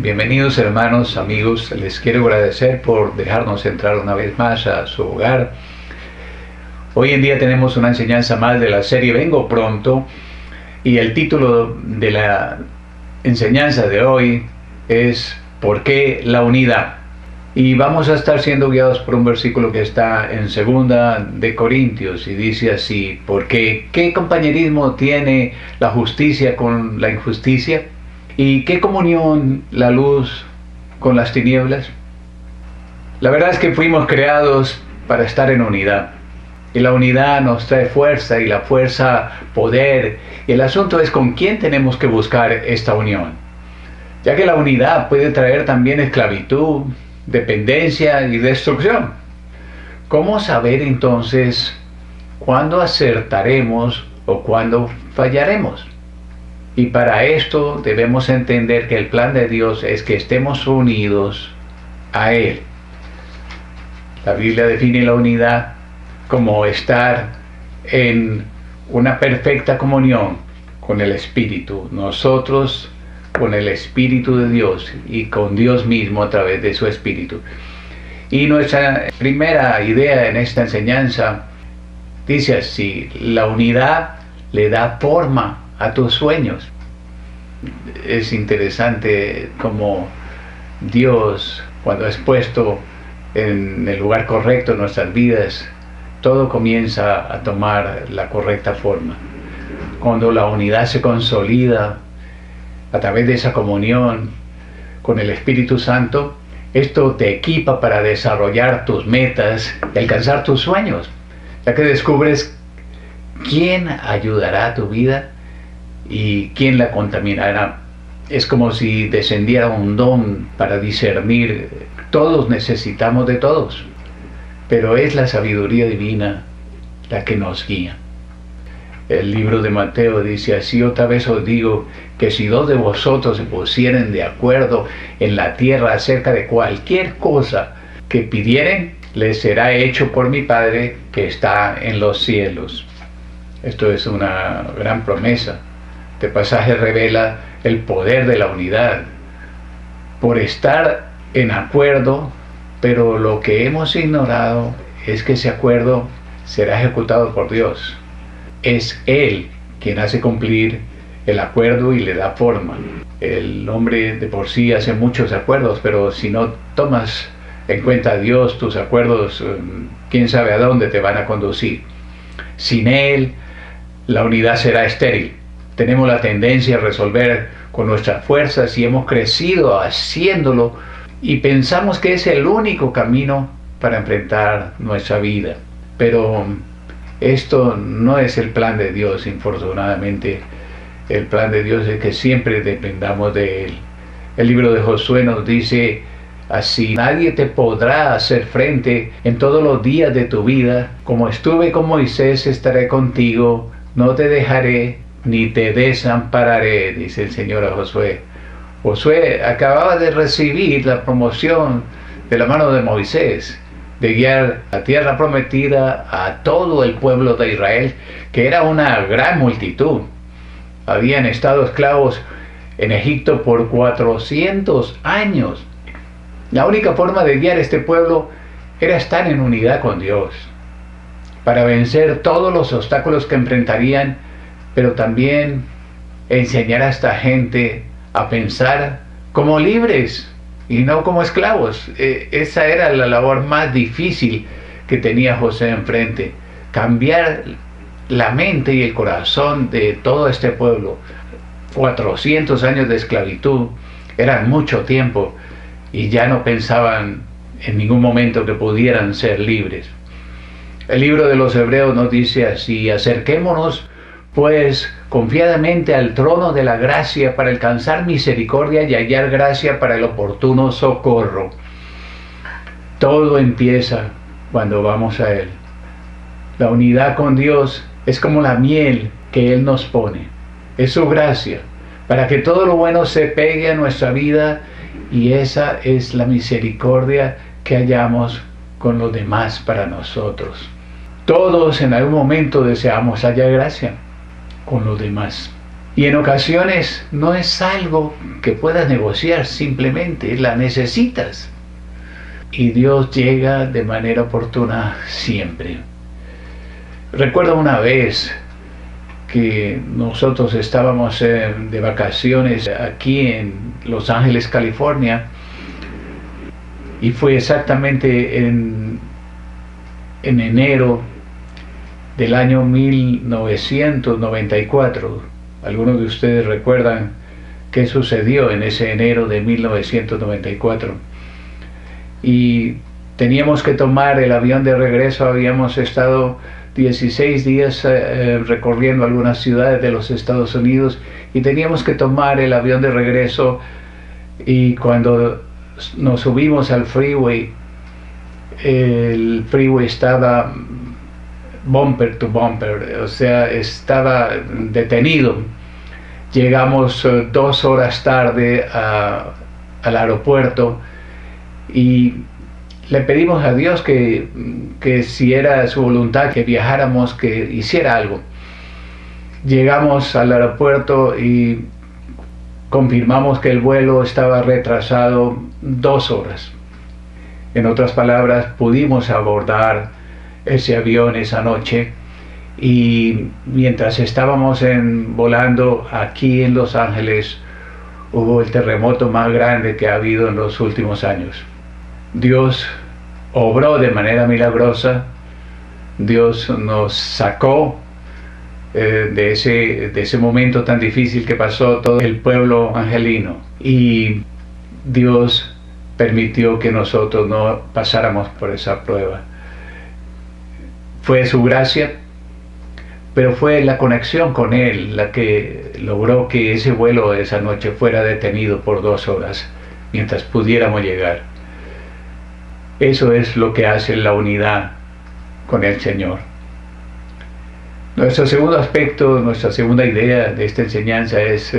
Bienvenidos hermanos, amigos, les quiero agradecer por dejarnos entrar una vez más a su hogar. Hoy en día tenemos una enseñanza más de la serie Vengo Pronto y el título de la enseñanza de hoy es ¿Por qué la unidad? Y vamos a estar siendo guiados por un versículo que está en 2 de Corintios y dice así: porque ¿qué compañerismo tiene la justicia con la injusticia? ¿Y qué comunión la luz con las tinieblas? La verdad es que fuimos creados para estar en unidad. Y la unidad nos trae fuerza y la fuerza poder. Y el asunto es con quién tenemos que buscar esta unión. Ya que la unidad puede traer también esclavitud, dependencia y destrucción. ¿Cómo saber entonces cuándo acertaremos o cuándo fallaremos? Y para esto debemos entender que el plan de Dios es que estemos unidos a Él. La Biblia define la unidad como estar en una perfecta comunión con el Espíritu. Nosotros con el Espíritu de Dios y con Dios mismo a través de su Espíritu. Y nuestra primera idea en esta enseñanza dice así: la unidad le da forma a tus sueños. Es interesante cómo Dios, cuando es puesto en el lugar correcto en nuestras vidas, todo comienza a tomar la correcta forma. Cuando la unidad se consolida a través de esa comunión con el Espíritu Santo, esto te equipa para desarrollar tus metas y alcanzar tus sueños, ya que descubres quién ayudará a tu vida y quién la contaminará. Es como si descendiera un don para discernir. Todos necesitamos de todos, pero es la sabiduría divina la que nos guía. El libro de Mateo dice así: otra vez os digo que si 2 de vosotros se pusieren de acuerdo en la tierra acerca de cualquier cosa que pidieren, les será hecho por mi Padre que está en los cielos. Esto es una gran promesa. Este pasaje revela el poder de la unidad. Por estar en acuerdo, pero lo que hemos ignorado es que ese acuerdo será ejecutado por Dios. Es Él quien hace cumplir el acuerdo y le da forma. El hombre de por sí hace muchos acuerdos, pero si no tomas en cuenta a Dios, tus acuerdos, quién sabe a dónde te van a conducir. Sin Él, la unidad será estéril. Tenemos la tendencia a resolver con nuestras fuerzas y hemos crecido haciéndolo y pensamos que es el único camino para enfrentar nuestra vida. Pero esto no es el plan de Dios, infortunadamente. El plan de Dios es que siempre dependamos de Él. El libro de Josué nos dice así: nadie te podrá hacer frente en todos los días de tu vida. Como estuve con Moisés, estaré contigo, no te dejaré ni te desampararé, dice el Señor a Josué. Josué acababa de recibir la promoción de la mano de Moisés, de guiar la tierra prometida a todo el pueblo de Israel, que era una gran multitud. Habían estado esclavos en Egipto por 400 años. La única forma de guiar a este pueblo era estar en unidad con Dios, para vencer todos los obstáculos que enfrentarían, pero también enseñar a esta gente a pensar como libres y no como esclavos. Esa era la labor más difícil que tenía José enfrente: cambiar la mente y el corazón de todo este pueblo. 400 años de esclavitud eran mucho tiempo y ya no pensaban en ningún momento que pudieran ser libres. El libro de los Hebreos nos dice así: acerquémonos pues confiadamente al trono de la gracia para alcanzar misericordia y hallar gracia para el oportuno socorro. Todo empieza cuando vamos a Él. La unidad con Dios es como la miel que Él nos pone. Es su gracia para que todo lo bueno se pegue a nuestra vida, y esa es la misericordia que hallamos con los demás para nosotros. Todos en algún momento deseamos hallar gracia con los demás. Y en ocasiones no es algo que puedas negociar, simplemente la necesitas. Y Dios llega de manera oportuna siempre. Recuerdo una vez que nosotros estábamos de vacaciones aquí en Los Ángeles, California, y fue exactamente en enero del año 1994. Algunos de ustedes recuerdan qué sucedió en ese enero de 1994. Y teníamos que tomar el avión de regreso. Habíamos estado 16 días recorriendo algunas ciudades de los Estados Unidos y teníamos que tomar el avión de regreso, y cuando nos subimos al freeway, el freeway estaba bumper to bumper, o sea, estaba detenido. Llegamos 2 horas tarde al aeropuerto y le pedimos a Dios que si era su voluntad que viajáramos, que hiciera algo. Llegamos al aeropuerto y confirmamos que el vuelo estaba retrasado 2 horas. En otras palabras, pudimos abordar ese avión esa noche, y mientras estábamos volando aquí en Los Ángeles, hubo el terremoto más grande que ha habido en los últimos años. Dios obró de manera milagrosa. Dios nos sacó de ese momento tan difícil que pasó todo el pueblo angelino, y Dios permitió que nosotros no pasáramos por esa prueba. Fue su gracia, pero fue la conexión con Él la que logró que ese vuelo esa noche fuera detenido por 2 horas mientras pudiéramos llegar. Eso es lo que hace la unidad con el Señor. Nuestro segundo aspecto, nuestra segunda idea de esta enseñanza es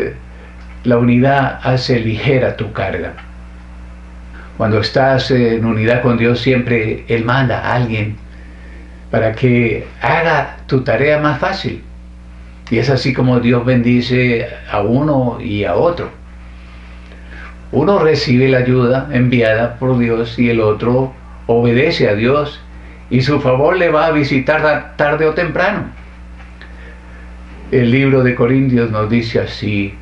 la unidad hace ligera tu carga. Cuando estás en unidad con Dios, siempre Él manda a alguien para que haga tu tarea más fácil. Y es así como Dios bendice a uno y a otro. Uno recibe la ayuda enviada por Dios y el otro obedece a Dios, y su favor le va a visitar tarde o temprano. El libro de Corintios nos dice así: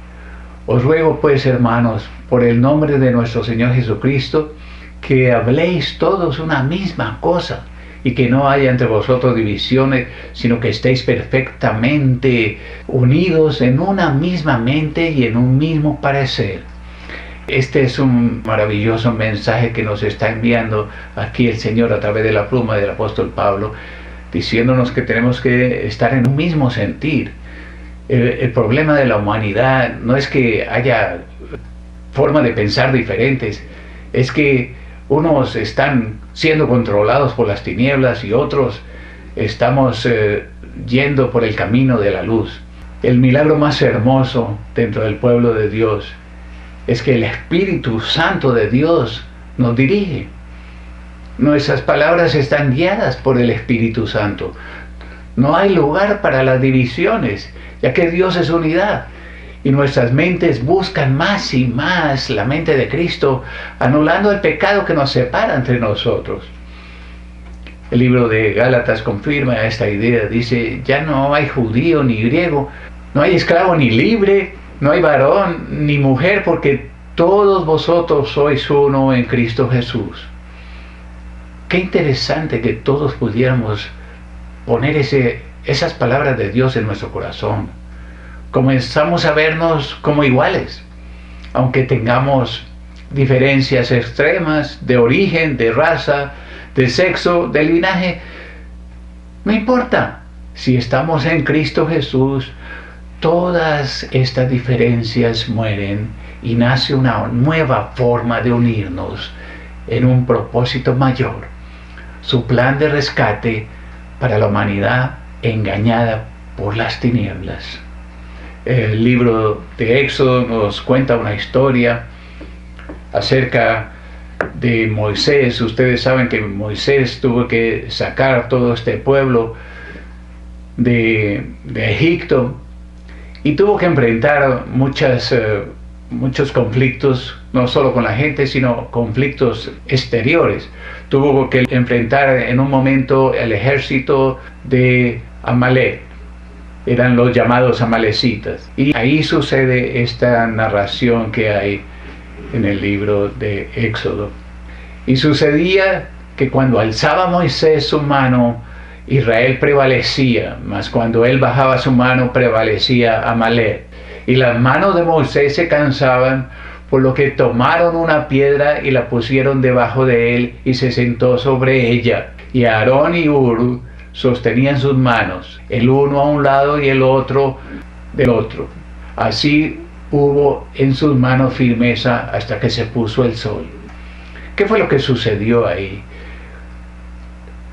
os ruego pues, hermanos, por el nombre de nuestro Señor Jesucristo, que habléis todos una misma cosa, y que no haya entre vosotros divisiones, sino que estéis perfectamente unidos en una misma mente y en un mismo parecer. Este es un maravilloso mensaje que nos está enviando aquí el Señor a través de la pluma del apóstol Pablo, diciéndonos que tenemos que estar en un mismo sentir. El problema de la humanidad no es que haya forma de pensar diferentes, es que unos están siendo controlados por las tinieblas y otros estamos yendo por el camino de la luz. El milagro más hermoso dentro del pueblo de Dios es que el Espíritu Santo de Dios nos dirige. Nuestras palabras están guiadas por el Espíritu Santo. No hay lugar para las divisiones, ya que Dios es unidad. Y nuestras mentes buscan más y más la mente de Cristo, anulando el pecado que nos separa entre nosotros. El libro de Gálatas confirma esta idea. Dice: ya no hay judío ni griego, no hay esclavo ni libre, no hay varón ni mujer, porque todos vosotros sois uno en Cristo Jesús. Qué interesante que todos pudiéramos poner esas palabras de Dios en nuestro corazón. Comenzamos a vernos como iguales, aunque tengamos diferencias extremas de origen, de raza, de sexo, de linaje. No importa, si estamos en Cristo Jesús, todas estas diferencias mueren y nace una nueva forma de unirnos en un propósito mayor, su plan de rescate para la humanidad engañada por las tinieblas. El libro de Éxodo nos cuenta una historia acerca de Moisés. Ustedes saben que Moisés tuvo que sacar todo este pueblo de Egipto, y tuvo que enfrentar muchos conflictos, no solo con la gente, sino conflictos exteriores. Tuvo que enfrentar en un momento el ejército de Amalek, eran los llamados amalecitas. Y ahí sucede esta narración que hay en el libro de Éxodo. Y sucedía que cuando alzaba Moisés su mano, Israel prevalecía, mas cuando él bajaba su mano prevalecía Amalek. Y las manos de Moisés se cansaban, por lo que tomaron una piedra y la pusieron debajo de él y se sentó sobre ella. Y Aarón y Hur sostenían sus manos, el uno a un lado y el otro del otro. Así hubo en sus manos firmeza hasta que se puso el sol. ¿Qué fue lo que sucedió ahí?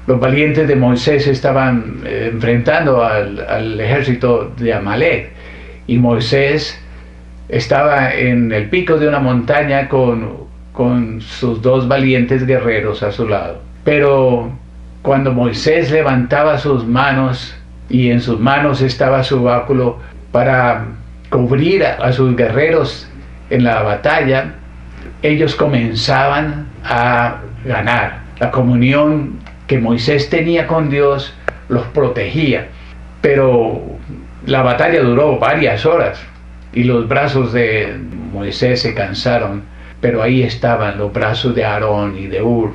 Los valientes de Moisés estaban enfrentando al ejército de Amalek, y Moisés estaba en el pico de una montaña con sus dos valientes guerreros a su lado. Pero cuando Moisés levantaba sus manos, y en sus manos estaba su báculo para cubrir a sus guerreros en la batalla, ellos comenzaban a ganar. La comunión que Moisés tenía con Dios los protegía, pero la batalla duró varias horas y los brazos de Moisés se cansaron, pero ahí estaban los brazos de Aarón y de Hur,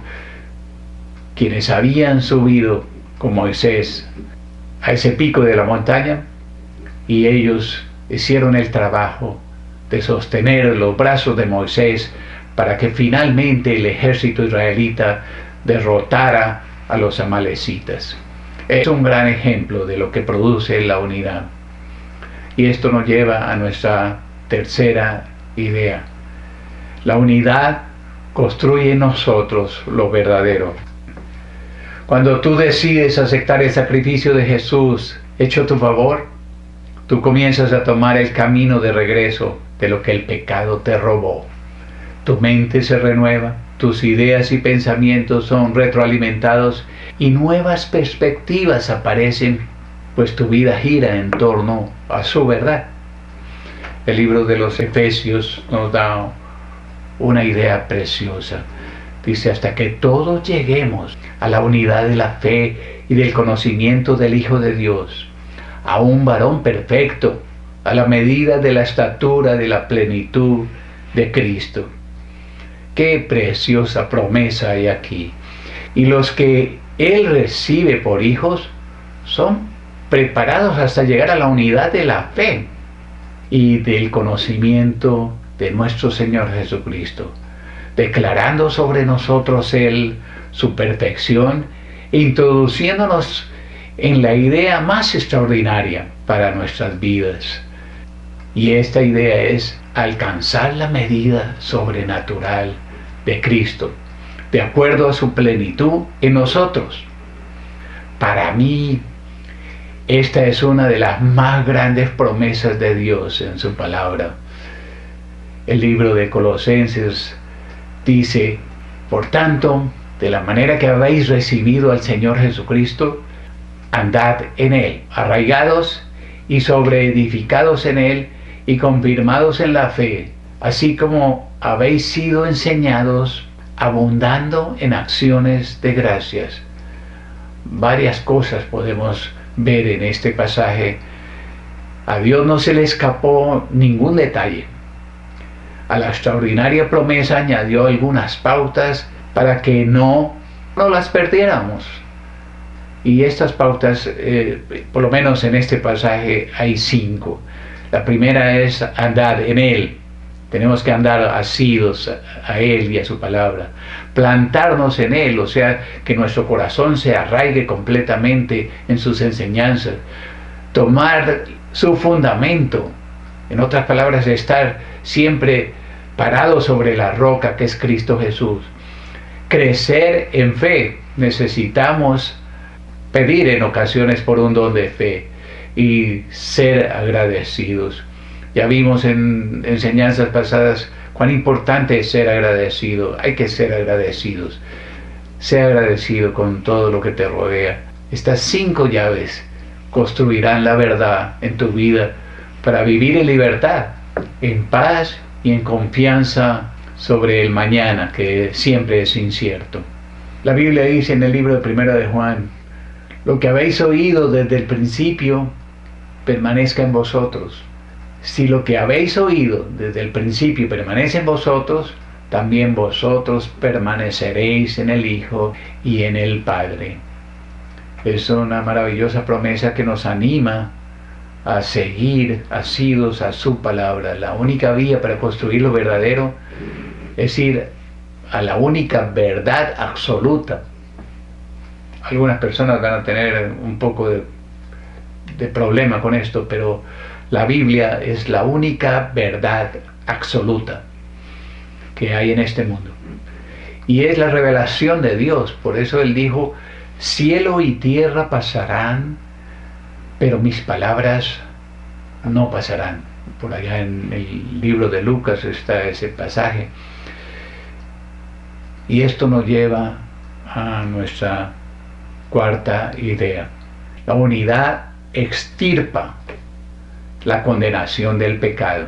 quienes habían subido con Moisés a ese pico de la montaña, y ellos hicieron el trabajo de sostener los brazos de Moisés para que finalmente el ejército israelita derrotara a los amalecitas. Es un gran ejemplo de lo que produce la unidad. Y esto nos lleva a nuestra tercera idea. La unidad construye en nosotros lo verdadero. Cuando tú decides aceptar el sacrificio de Jesús hecho a tu favor, tú comienzas a tomar el camino de regreso de lo que el pecado te robó. Tu mente se renueva, tus ideas y pensamientos son retroalimentados y nuevas perspectivas aparecen, pues tu vida gira en torno a su verdad. El libro de los Efesios nos da una idea preciosa. Dice: hasta que todos lleguemos a la unidad de la fe y del conocimiento del Hijo de Dios, a un varón perfecto, a la medida de la estatura de la plenitud de Cristo. Qué preciosa promesa hay aquí. Y los que Él recibe por hijos son preparados hasta llegar a la unidad de la fe y del conocimiento de nuestro Señor Jesucristo, declarando sobre nosotros Él su perfección, introduciéndonos en la idea más extraordinaria para nuestras vidas. Y esta idea es alcanzar la medida sobrenatural de Cristo, de acuerdo a su plenitud en nosotros. Para mí, esta es una de las más grandes promesas de Dios en su palabra. El libro de Colosenses dice: por tanto, de la manera que habéis recibido al Señor Jesucristo, andad en Él, arraigados y sobreedificados en Él y confirmados en la fe, así como habéis sido enseñados, abundando en acciones de gracias. Varias cosas podemos ver en este pasaje. A Dios no se le escapó ningún detalle. A la extraordinaria promesa añadió algunas pautas para que no las perdiéramos. Y estas pautas, por lo menos en este pasaje, hay 5. La primera es andar en Él. Tenemos que andar asidos a Él y a su palabra. Plantarnos en Él, o sea, que nuestro corazón se arraigue completamente en sus enseñanzas. Tomar su fundamento. En otras palabras, estar siempre parado sobre la roca que es Cristo Jesús. Crecer en fe. Necesitamos pedir en ocasiones por un don de fe y ser agradecidos. Ya vimos en enseñanzas pasadas cuán importante es ser agradecido. Hay que ser agradecidos. Sé agradecido con todo lo que te rodea. Estas 5 llaves construirán la verdad en tu vida para vivir en libertad, en paz y en confianza sobre el mañana, que siempre es incierto. La Biblia dice en el libro de 1 de Juan: lo que habéis oído desde el principio permanezca en vosotros. Si lo que habéis oído desde el principio permanece en vosotros, también vosotros permaneceréis en el Hijo y en el Padre. Es una maravillosa promesa que nos anima a seguir asidos a su palabra. La única vía para construir lo verdadero es ir a la única verdad absoluta. Algunas personas van a tener un poco de problema con esto, pero la Biblia es la única verdad absoluta que hay en este mundo. Y es la revelación de Dios. Por eso Él dijo: cielo y tierra pasarán, pero mis palabras no pasarán. Por allá en el libro de Lucas está ese pasaje. Y esto nos lleva a nuestra cuarta idea. La unidad extirpa la condenación del pecado.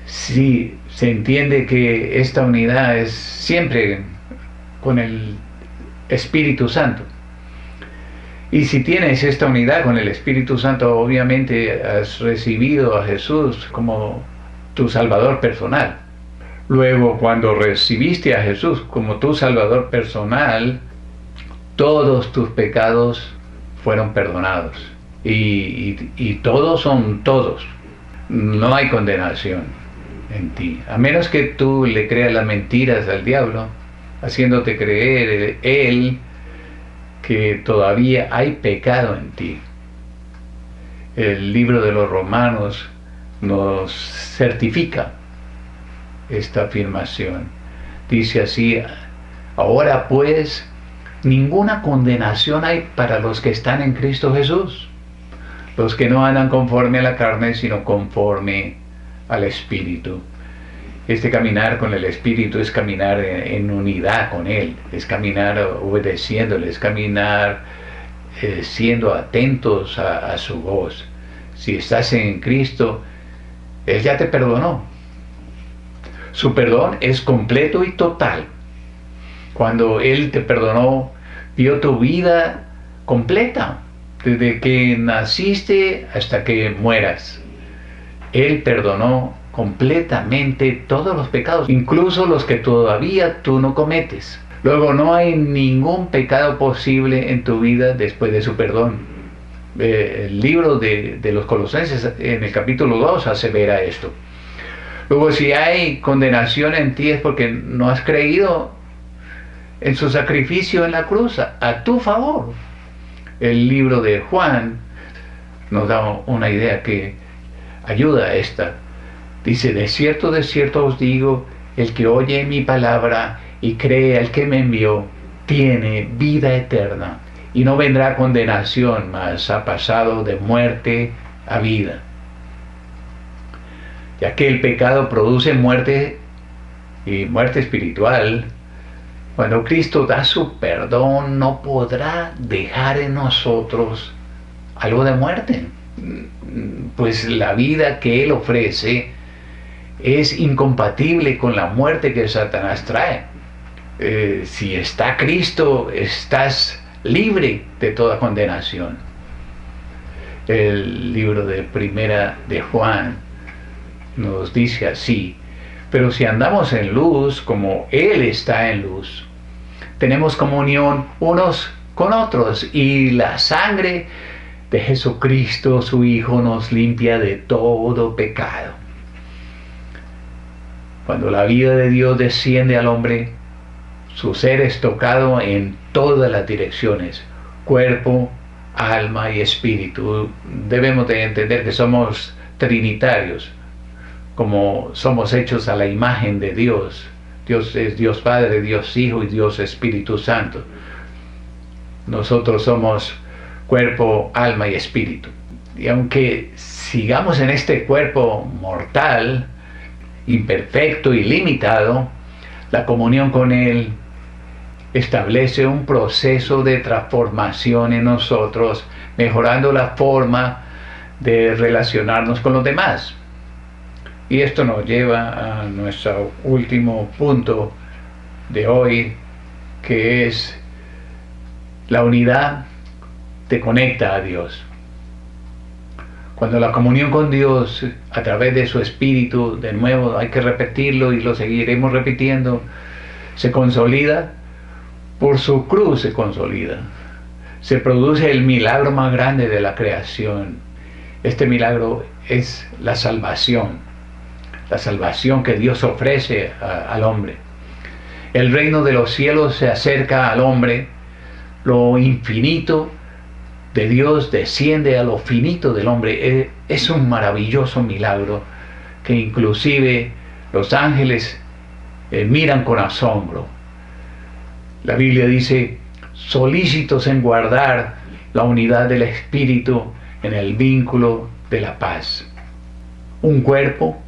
Si se entiende que esta unidad es siempre con el Espíritu Santo, y si tienes esta unidad con el Espíritu Santo, obviamente has recibido a Jesús como tu Salvador personal. Luego, cuando recibiste a Jesús como tu Salvador personal, todos tus pecados fueron perdonados. Y todos son todos. No hay condenación en ti. A menos que tú le creas las mentiras al diablo, haciéndote creer él que todavía hay pecado en ti. El libro de los Romanos nos certifica esta afirmación. Dice así: ahora pues, ninguna condenación hay para los que están en Cristo Jesús, los que no andan conforme a la carne, sino conforme al Espíritu. Este caminar con el Espíritu es caminar en unidad con Él, es caminar obedeciéndole, es caminar siendo atentos a su voz. Si estás en Cristo, Él ya te perdonó. Su perdón es completo y total. Cuando Él te perdonó, vio tu vida completa, desde que naciste hasta que mueras. Él perdonó completamente todos los pecados, incluso los que todavía tú no cometes. Luego, no hay ningún pecado posible en tu vida después de su perdón. El libro de los Colosenses, en el capítulo 2, asevera esto. Luego, si hay condenación en ti, es porque no has creído en su sacrificio en la cruz a tu favor. El libro de Juan nos da una idea que ayuda a esta. Dice: de cierto os digo, el que oye mi palabra y cree al que me envió, tiene vida eterna, y no vendrá condenación, mas ha pasado de muerte a vida. Ya que el pecado produce muerte, y muerte espiritual, cuando Cristo da su perdón, no podrá dejar en nosotros algo de muerte. Pues la vida que Él ofrece es incompatible con la muerte que Satanás trae. Si está Cristo, estás libre de toda condenación. El libro de Primera de Juan nos dice así: pero si andamos en luz, como Él está en luz, tenemos comunión unos con otros, y la sangre de Jesucristo, su Hijo, nos limpia de todo pecado. Cuando la vida de Dios desciende al hombre, su ser es tocado en todas las direcciones: cuerpo, alma y espíritu. Debemos de entender que somos trinitarios, como somos hechos a la imagen de Dios. Dios es Dios Padre, Dios Hijo y Dios Espíritu Santo. Nosotros somos cuerpo, alma y espíritu. Y aunque sigamos en este cuerpo mortal, imperfecto y limitado, la comunión con Él establece un proceso de transformación en nosotros, mejorando la forma de relacionarnos con los demás. Y esto nos lleva a nuestro último punto de hoy, que es la unidad te conecta a Dios. Cuando la comunión con Dios a través de su Espíritu, de nuevo hay que repetirlo y lo seguiremos repitiendo, se consolida, por su cruz se consolida. Se produce el milagro más grande de la creación. Este milagro es la salvación que Dios ofrece al hombre. El reino de los cielos se acerca al hombre, lo infinito de Dios desciende a lo finito del hombre. Es un maravilloso milagro que inclusive los ángeles miran con asombro. La Biblia dice, solícitos en guardar la unidad del Espíritu en el vínculo de la paz. Un cuerpo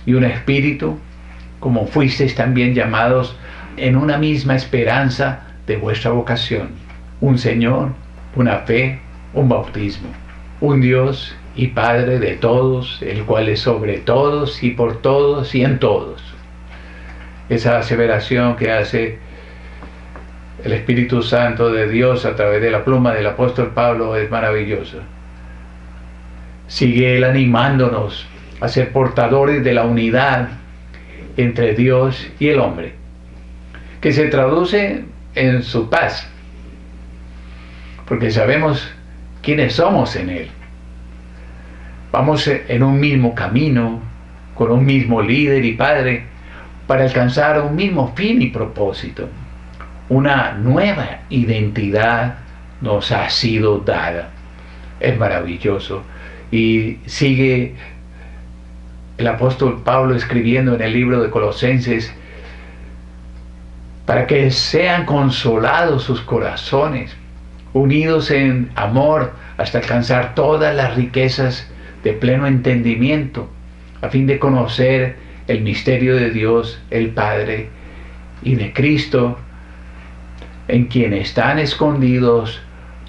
y un espíritu, como fuisteis también llamados en una misma esperanza de vuestra vocación. Un Señor, una fe, un bautismo, un Dios y Padre de todos, el cual es sobre todos y por todos y en todos. Esa aseveración que hace el Espíritu Santo de Dios a través de la pluma del apóstol Pablo es maravillosa. Sigue él animándonos a ser portadores de la unidad entre Dios y el hombre, que se traduce en su paz, porque sabemos quiénes somos en Él. Vamos en un mismo camino, con un mismo líder y Padre, para alcanzar un mismo fin y propósito. Una nueva identidad nos ha sido dada. Es maravilloso. Y sigue el apóstol Pablo escribiendo en el libro de Colosenses, para que sean consolados sus corazones, unidos en amor hasta alcanzar todas las riquezas de pleno entendimiento, a fin de conocer el misterio de Dios, el Padre, y de Cristo, en quien están escondidos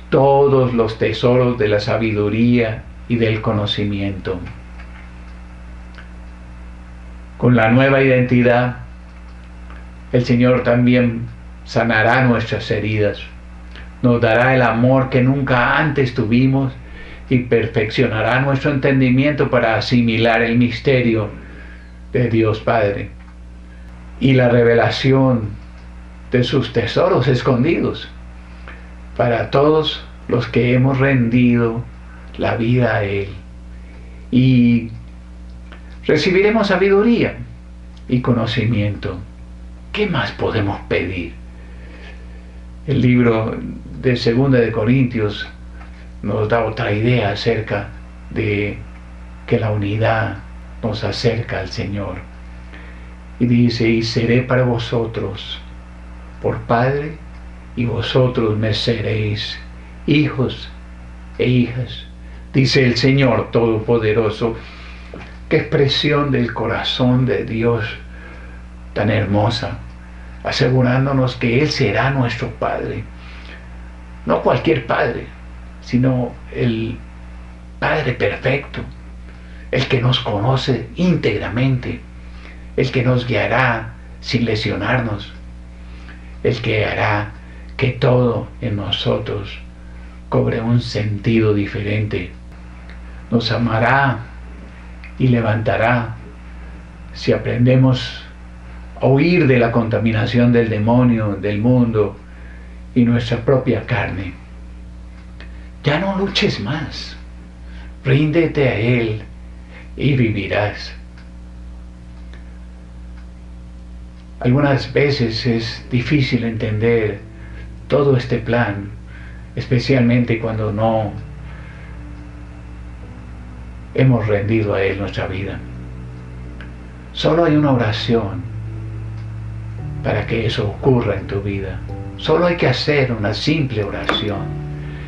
todos los tesoros de la sabiduría y del conocimiento. Con la nueva identidad, el Señor también sanará nuestras heridas, nos dará el amor que nunca antes tuvimos y perfeccionará nuestro entendimiento para asimilar el misterio de Dios Padre y la revelación de sus tesoros escondidos para todos los que hemos rendido la vida a Él. Y recibiremos sabiduría y conocimiento. ¿Qué más podemos pedir? El libro de 2 de Corintios nos da otra idea acerca de que la unidad nos acerca al Señor. Y dice, y seré para vosotros por Padre, y vosotros me seréis hijos e hijas, dice el Señor Todopoderoso. Qué expresión del corazón de Dios tan hermosa, asegurándonos que Él será nuestro Padre. No cualquier Padre, sino el Padre perfecto, el que nos conoce íntegramente, el que nos guiará sin lesionarnos, el que hará que todo en nosotros cobre un sentido diferente. Nos amará y levantará si aprendemos a huir de la contaminación del demonio, del mundo y nuestra propia carne. Ya no luches más, ríndete a Él y vivirás. Algunas veces es difícil entender todo este plan, especialmente cuando no hemos rendido a Él nuestra vida. Solo hay una oración para que eso ocurra en tu vida. Solo hay que hacer una simple oración.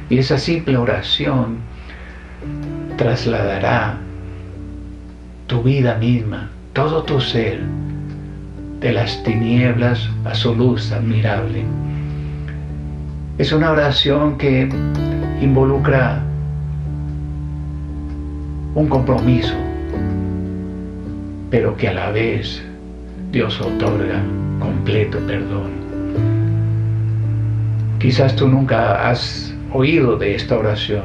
Y esa simple oración trasladará tu vida misma, todo tu ser, de las tinieblas a su luz admirable. Es una oración que involucra un compromiso, pero que a la vez Dios otorga completo perdón. Quizás tú nunca has oído de esta oración,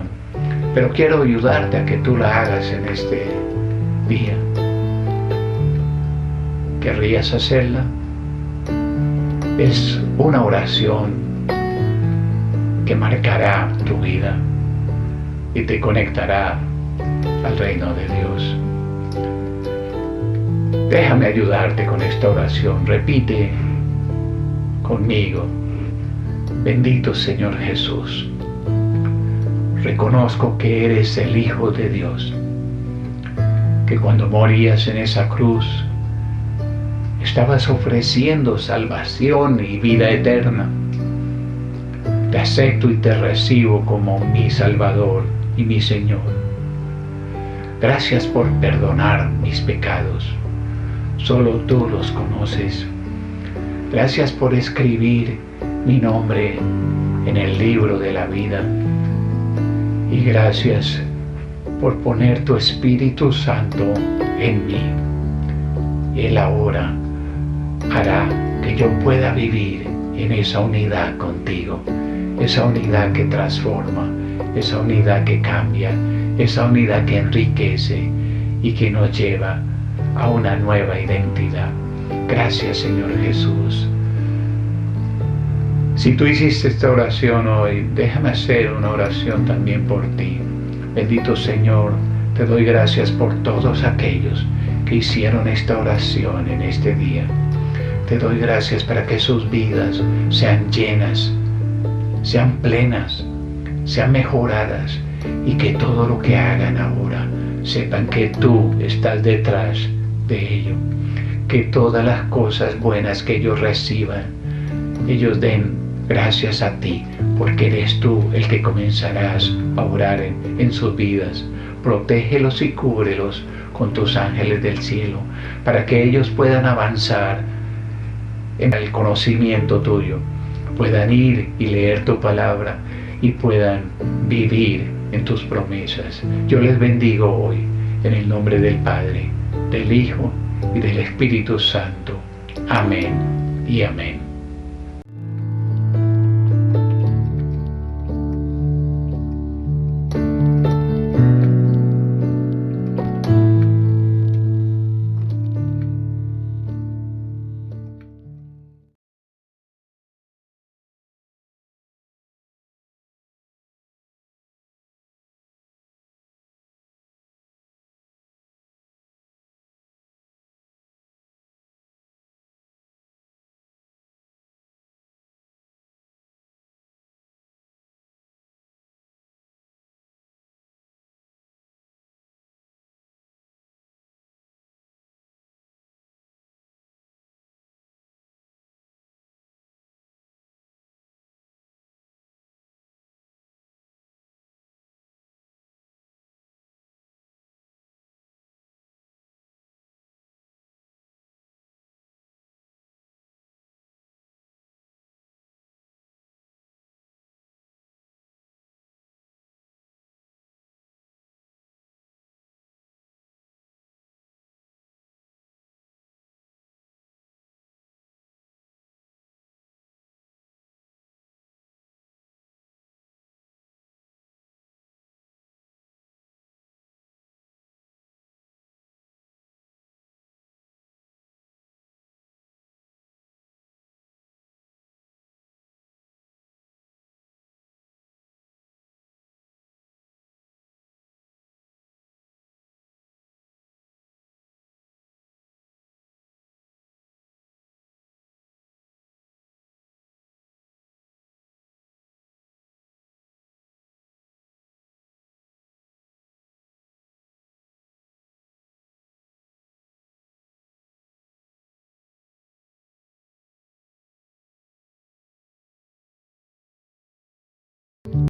pero quiero ayudarte a que tú la hagas en este día. ¿Querrías hacerla? Es una oración que marcará tu vida y te conectará al reino de Dios. Déjame ayudarte con esta oración. Repite conmigo. Bendito Señor Jesús, reconozco que eres el Hijo de Dios, que cuando morías en esa cruz, estabas ofreciendo salvación y vida eterna. Te acepto y te recibo como mi Salvador y mi Señor. Gracias por perdonar mis pecados. Solo tú los conoces. Gracias por escribir mi nombre en el libro de la vida. Y gracias por poner tu Espíritu Santo en mí. Él ahora hará que yo pueda vivir en esa unidad contigo, esa unidad que transforma, esa unidad que cambia, esa unidad que enriquece y que nos lleva a una nueva identidad. Gracias, Señor Jesús. Si tú hiciste esta oración hoy, déjame hacer una oración también por ti. Bendito Señor, te doy gracias por todos aquellos que hicieron esta oración en este día. Te doy gracias para que sus vidas sean llenas, sean plenas, sean mejoradas y que todo lo que hagan ahora sepan que tú estás detrás de ello. Que todas las cosas buenas que ellos reciban, ellos den gracias a ti, porque eres tú el que comenzarás a orar en sus vidas. Protégelos y cúbrelos con tus ángeles del cielo, para que ellos puedan avanzar en el conocimiento tuyo, puedan ir y leer tu palabra y puedan vivir en tus promesas. Yo les bendigo hoy en el nombre del Padre, del Hijo y del Espíritu Santo. Amén y amén.